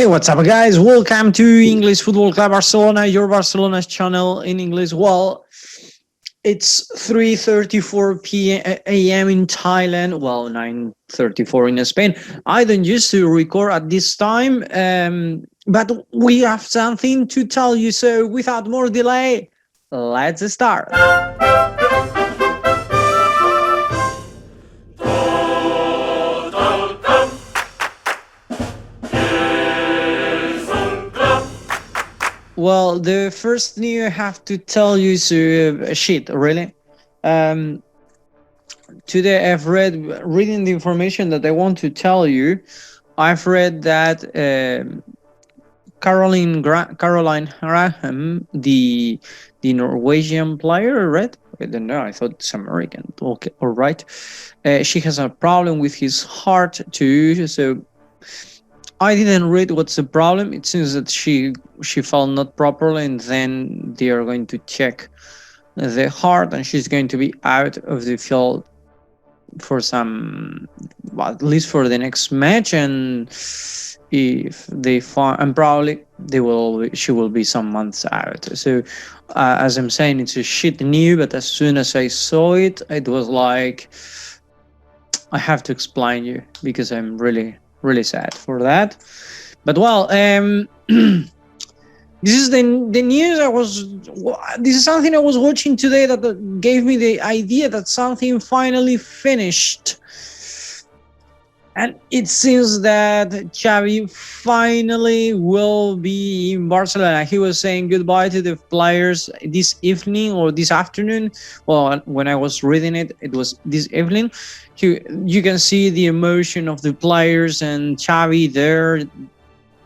Hey, what's up, guys? Welcome to English Football Club Barcelona, your Barcelona's channel in English. Well, it's 3:34 a.m. in Thailand. Well, 9:34 in Spain. I don't used to record at this time, but we have something to tell you. So, without more delay, let's start. Well, the first thing I have to tell you is shit, really. Today I've reading the information that I want to tell you. I've read that Caroline Graham, the Norwegian player, right? I don't know. I thought it's American. Okay, all right. She has a problem with his heart too. So I didn't read what's the problem. It seems that she felt not properly, and then they are going to check the heart, and she's going to be out of the field for some, well, at least for the next match. And if they find, and probably she will be some months out. So as I'm saying, it's a shit news. But as soon as I saw it, it was like I have to explain you because I'm really sad for that. But well, this is the news. This is something I was watching today that gave me the idea that something finally finished. And it seems that Xavi finally will be in Barcelona. He was saying goodbye to the players this evening or this afternoon. Well, when I was reading it, it was this evening. You can see the emotion of the players and Xavi there.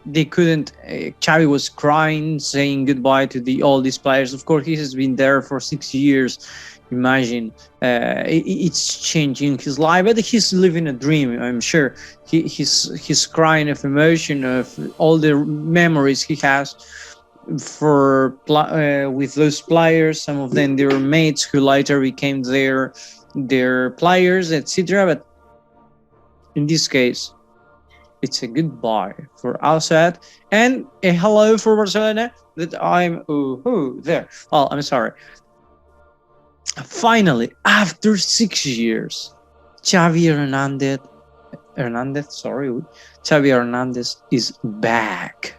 They couldn't. Xavi was crying, saying goodbye to all these players. Of course, he has been there for 6 years. Imagine, it's changing his life, but he's living a dream. I'm sure he's crying of emotion of all the memories he has with those players. Some of them they were mates who later became their players, etc. But in this case, it's a goodbye for Alsat and a hello for Barcelona. That I'm there. Well, I'm sorry. Finally, after 6 years, Xavi Hernandez is back.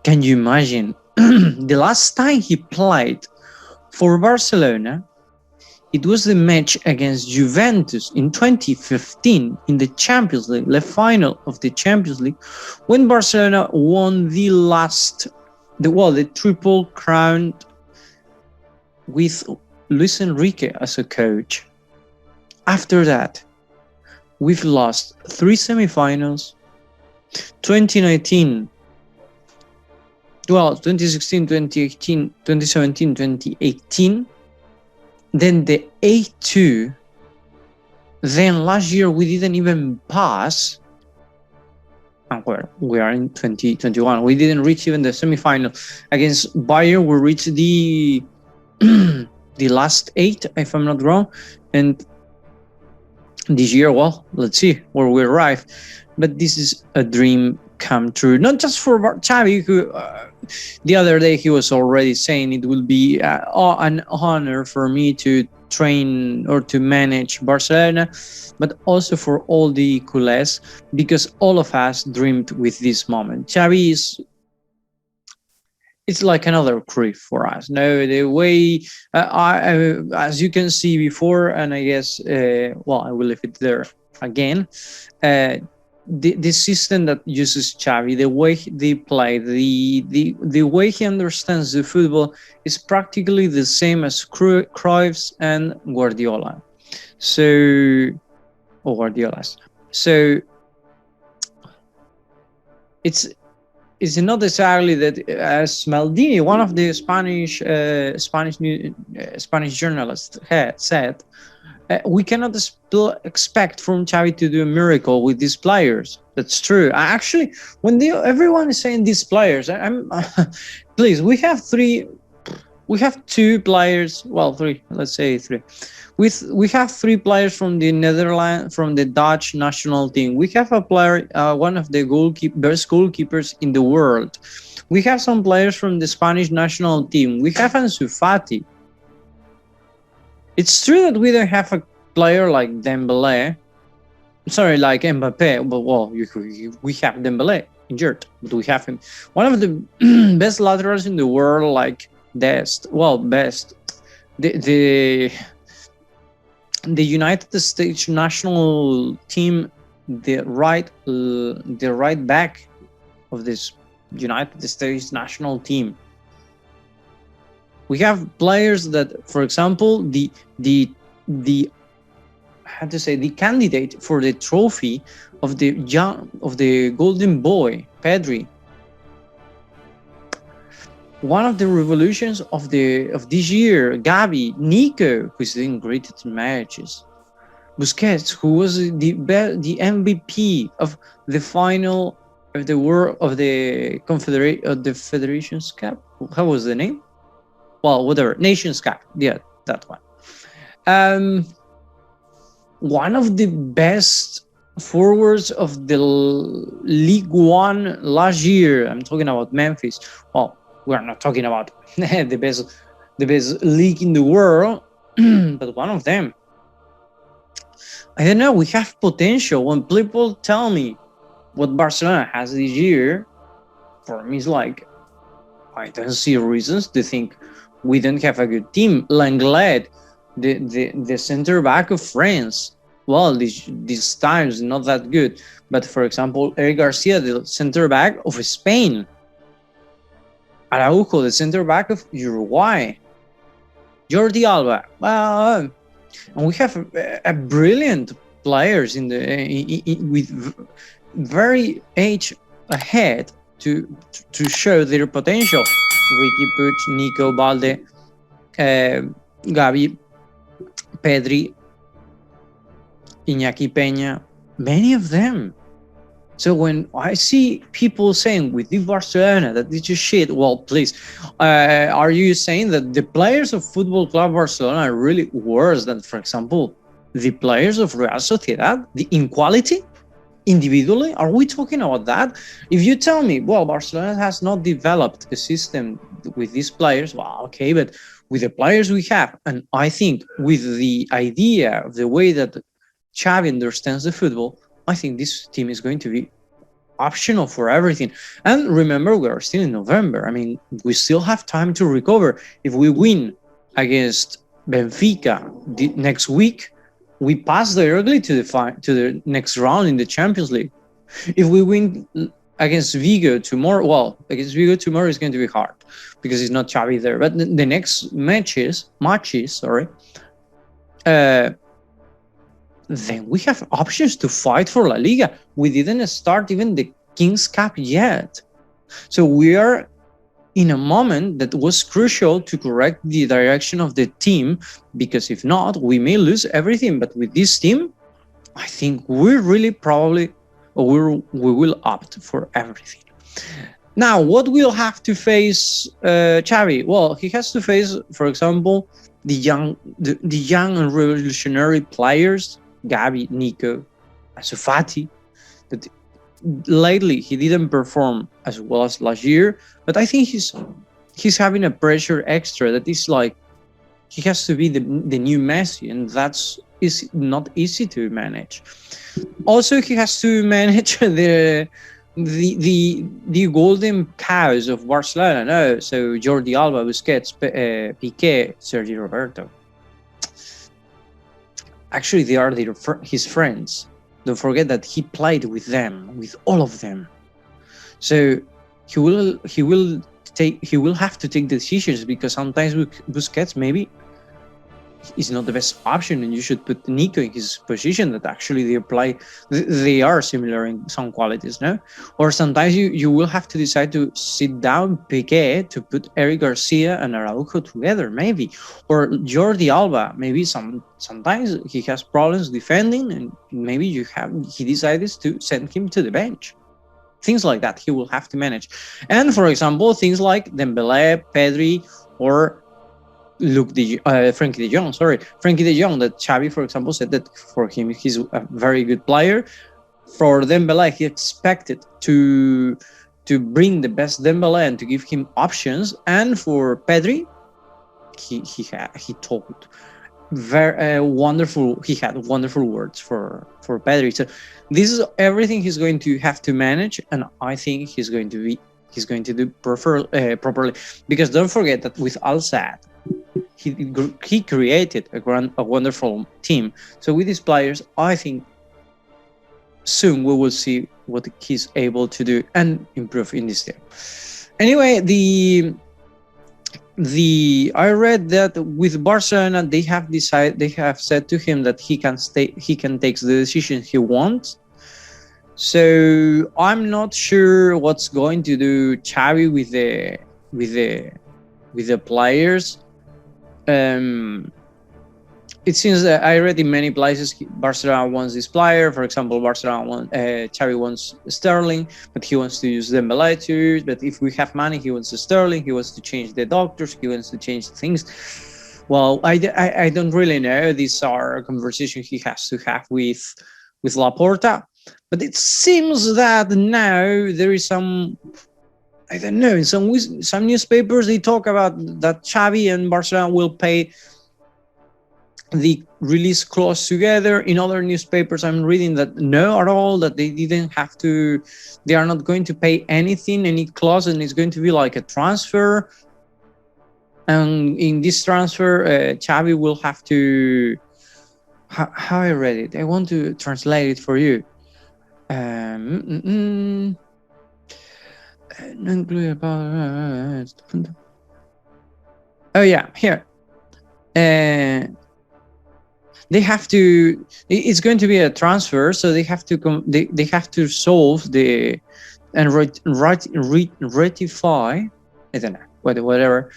Can you imagine? The last time he played for Barcelona, it was the match against Juventus in 2015 in the Champions League, the final of the Champions League, when Barcelona won the triple crown with Luis Enrique as a coach. After that, we've lost 3 semifinals, 2019, 2016, 2018, 2017, 2018, then the A2, then last year we didn't even pass, and we are in 2021, we didn't reach even the semifinal. Against Bayern, we reached the last 8, if I'm not wrong. And this year, well, let's see where we arrive. But this is a dream come true, not just for Xavi, who the other day he was already saying it will be an honor for me to train or to manage Barcelona, but also for all the culés, because all of us dreamed with this moment. Xavi it's like another Cruyff for us. No, the way as you can see before, and I guess I will leave it there again. The system that uses Xavi, the way they play, the way he understands the football is practically the same as Cruyff's and Guardiola's. So it's not exactly that, as Maldini, one of the Spanish journalists, had said, we cannot expect from Xavi to do a miracle with these players. That's true. Actually, when everyone is saying these players, please, we have 3 we have two players. Well, three. Let's say three. We have three players from the Netherlands, from the Dutch national team. We have a player, one of the best goalkeepers in the world. We have some players from the Spanish national team. We have Ansu Fati. It's true that we don't have a player like Dembélé. Sorry, like Mbappé. But well, we have Dembélé injured, but we have him. One of the best laterals in the world, like best. The United States national team, the right back of this United States national team. We have players that, for example, the candidate for the trophy of the Golden Boy, Pedri. One of the revolutions of this year, Gavi, Nico, who's doing great at matches, Busquets, who was the MVP of the final of the World of the Federations Cup. How was the name? Well, whatever, Nations Cup. Yeah, that one. One of the best forwards of the League One last year. I'm talking about Memphis. Well, we're not talking about the best league in the world, but one of them. I don't know. We have potential. When people tell me what Barcelona has this year, for me, it's like I don't see reasons to think we don't have a good team. Lenglet, the center back of France. Well, these times not that good. But for example, Eric Garcia, the center back of Spain. Araujo, the center back of Uruguay. Jordi Alba. Well, and we have a brilliant players with very age ahead to show their potential. Ricky Puig, Nico, Balde, Gavi, Pedri, Inaki, Pena, many of them. So when I see people saying with the Barcelona that it's just shit, well, please, are you saying that the players of Football Club Barcelona are really worse than, for example, the players of Real Sociedad, in quality, individually? Are we talking about that? If you tell me, well, Barcelona has not developed a system with these players, well, okay, but with the players we have, and I think with the idea of the way that Xavi understands the football, I think this team is going to be optional for everything. And remember, we are still in November. I mean, we still have time to recover. If we win against Benfica next week, we pass directly to the next round in the Champions League. If we win against Vigo tomorrow, well, against Vigo tomorrow is going to be hard because it's not Xavi there. But the next matches, then we have options to fight for La Liga. We didn't start even the King's Cup yet. So we are in a moment that was crucial to correct the direction of the team, because if not, we may lose everything. But with this team, I think we're really probably, or we will opt for everything. Now, what will have to face Xavi? Well, he has to face, for example, the young and revolutionary players, Gavi, Nico, Ansu Fati, that lately he didn't perform as well as last year, but I think he's having a pressure extra that is like he has to be the new Messi, and that's not easy to manage. Also, he has to manage the golden cows of Barcelona. No, so Jordi Alba, Busquets, Piqué, Sergio Roberto. Actually, they are his friends. Don't forget that he played with them, with all of them. So he will have to take decisions, because sometimes Busquets maybe is not the best option, and you should put Nico in his position. That actually they are similar in some qualities, no? Or sometimes you will have to decide to sit down Piqué to put Eric Garcia and Araujo together, maybe, or Jordi Alba. Maybe sometimes he has problems defending, and maybe he decides to send him to the bench. Things like that he will have to manage. And for example, things like Dembélé, Pedri, or Frankie de Jong. Sorry, Frankie de Jong. That Xavi, for example, said that for him he's a very good player. For Dembele, he expected to bring the best Dembele and to give him options. And for Pedri, he told very wonderful. He had wonderful words for Pedri. So this is everything he's going to have to manage, and I think he's going to do properly. Because don't forget that with Al Sadd, he created a wonderful team. So with these players, I think soon we will see what he's able to do and improve in this team. Anyway, I read that with Barcelona they have said to him that he can take the decision he wants. So I'm not sure what's going to do Xavi with the players. It seems that I read in many places Barcelona wants this player. For example, Xavi wants Sterling, but he wants to use Dembele too. But if we have money, he wants Sterling. He wants to change the doctors. He wants to change things. Well, I don't really know. These are conversations he has to have with Laporta. But it seems that now there is some, I don't know, in some newspapers they talk about that Xavi and Barcelona will pay the release clause together. In other newspapers I'm reading that no at all, that they are not going to pay anything, any clause, and it's going to be like a transfer. And in this transfer, Xavi will have to, how I read it, I want to translate it for you. Oh yeah, here. They have to. It's going to be a transfer, so they have to. They have to solve and ratify. I don't know, whatever.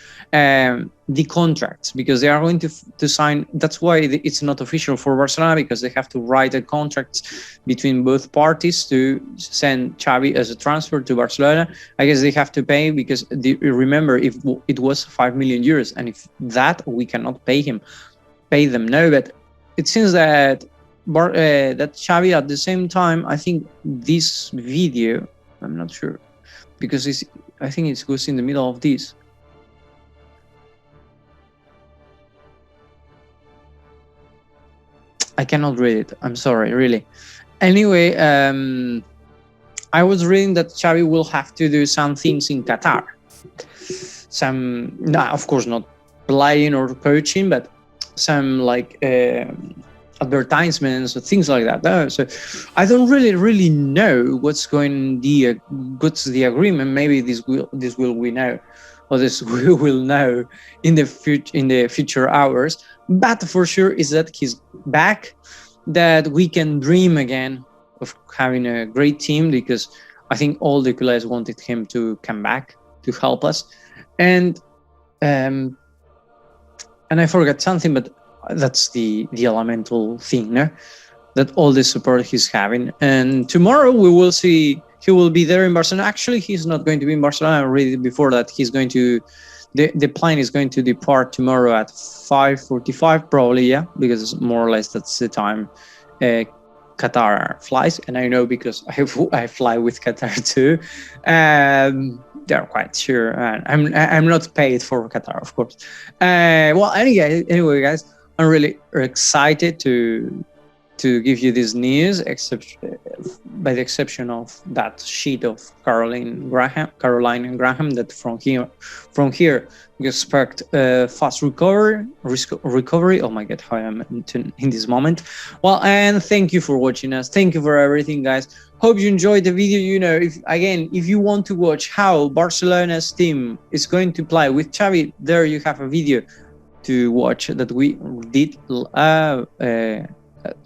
The contracts, because they are going to sign. That's why it's not official for Barcelona, because they have to write a contract between both parties to send Xavi as a transfer to Barcelona. I guess they have to pay, because remember, if it was 5 million euros, and if that we cannot pay them now, but it seems that that Xavi at the same time, I think this video, I'm not sure, because I think it goes in the middle of this. I cannot read it. I'm sorry, really. Anyway, I was reading that Xavi will have to do some things in Qatar. Of course, not playing or coaching, but some like advertisements or things like that. So I don't really know what's the agreement. Maybe this will we know, or this we will know in the future hours. But for sure is that he's back, that we can dream again of having a great team, because I think all the culés wanted him to come back to help us. And I forgot something, but that's the elemental thing, no? That all the support he's having. And tomorrow we will see he will be there in Barcelona. Actually, he's not going to be in Barcelona. I read it before that he's going to, the plane is going to depart tomorrow at 5:45, probably, yeah, because more or less that's the time Qatar flies. And I know because I fly with Qatar too. They're quite sure. I'm not paid for Qatar, of course. Well, anyway, guys, I'm really excited to give you this news, except by the exception of that sheet of Caroline and Graham, that from here we expect fast recovery. Oh my god, how I am in this moment. Well, and thank you for watching us. Thank you for everything, guys. Hope you enjoyed the video. You know, if you want to watch how Barcelona's team is going to play with Xavi, there you have a video to watch that we did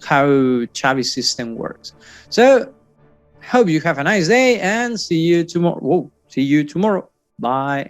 how Xavi's system works. So hope you have a nice day, and see you tomorrow. Bye.